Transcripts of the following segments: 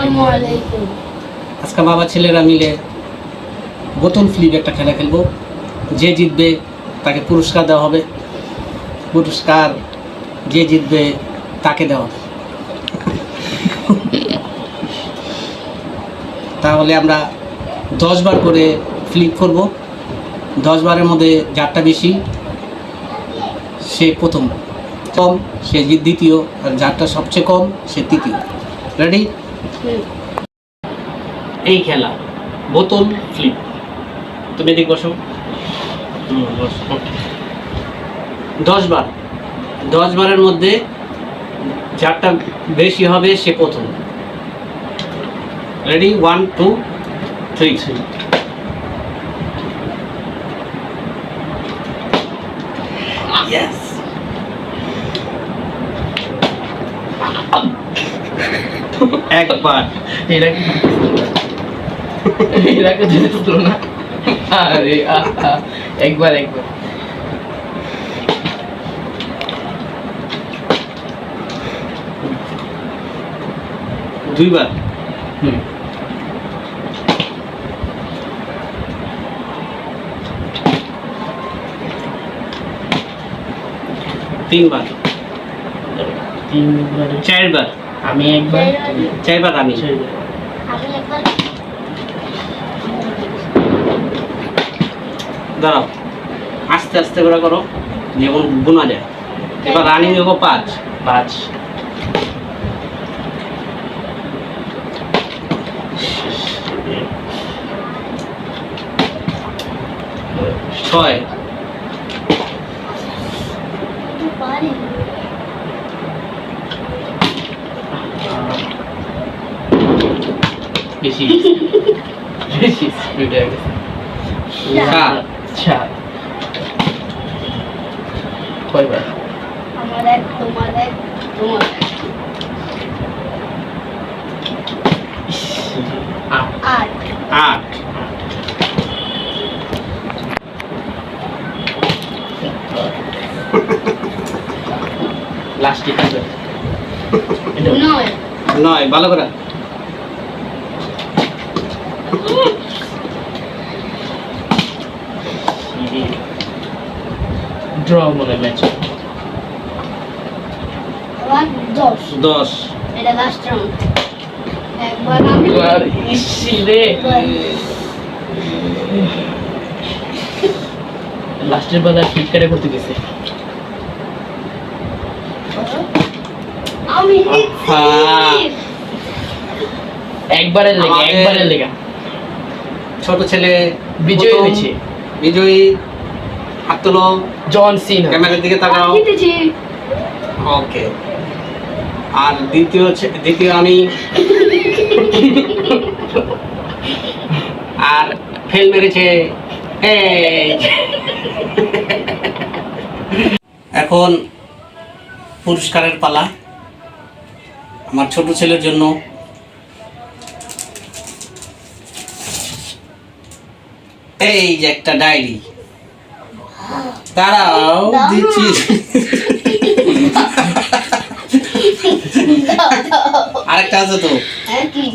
আসসালামু আলাইকুম। আজকে বাবা ছেলেরা মিলে বোতল ফ্লিপ একটা খেলা খেলবো। যে জিতবে তাকে পুরস্কার দেওয়া হবে। পুরস্কার যে জিতবে তাকে দেওয়া হবে। তাহলে আমরা 10 বার করে ফ্লিপ করব। 10 বারের মধ্যে যারটা বেশি সে প্রথম, কম সে দ্বিতীয়, আর যারটা সবচেয়ে কম সে তৃতীয়। রেডি? এই খেলা বোতল ফ্লিপ। তুমি এদিকে বসো। 10 বার, 10 বারের মধ্যে যারটা বেশি হবে সে প্রথম। রেডি? 1 2 3 Yes. একবার এরাকে যেতে তো না। আরে একবার দুইবার, তিনবার, চারবার, আমি একবার, চারবার আমি। দাঁড়াও, আস্তে আস্তে করে করো যেমন বোনা যায়। এবার রানিং হবো 5 6 বেশি স্পিড হয়ে গেছে। 7 কয়বার? আমার এক, তোমার এক, তোমার এক। 8 8 লাস্টে কি হবে? 9 9 ভালো করে। ড্র মনে ম্যাচ। আবার 10 10 এটা লাস্ট রাউন্ড। একবার আমি, আর ইসি রে লাস্টের বেলা ফ্লিপকার্টে করতে গেছে। আমি একবারের লেগে ছোট ছেলে বিজয়ী প্রথম হয়েছে। বিজয়ী। হাত তোলো, জন সিনা। ক্যামেরার দিকে তাকাও। জিতেছি। ওকে। আর দ্বিতীয় আমি। আর ফেল মেরেছে। এখন পুরস্কারের পালা। আমার ছোট ছেলের জন্য এই যে একটা ডায়েরি। দাঁড়াও দিচ্ছি। আরেকটা আছে তো, কি?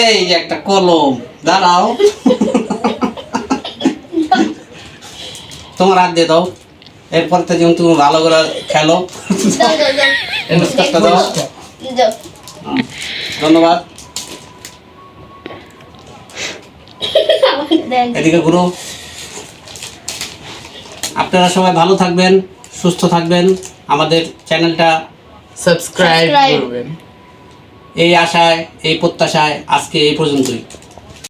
এই যে একটা কলম। দাঁড়াও, তোমার হাত দিয়ে দাও। এরপর থেকে যেমন তুমি ভালো করে খেলো। পুরস্কারটা দাও। ধন্যবাদ। এদিকে ঘুরো। আপনারা সবাই ভালো থাকবেন, সুস্থ থাকবেন। আমাদের চ্যানেলটা সাবস্ক্রাইব করবেন। এই আশায়, এই প্রত্যাশায় আজকে এই পর্যন্তই।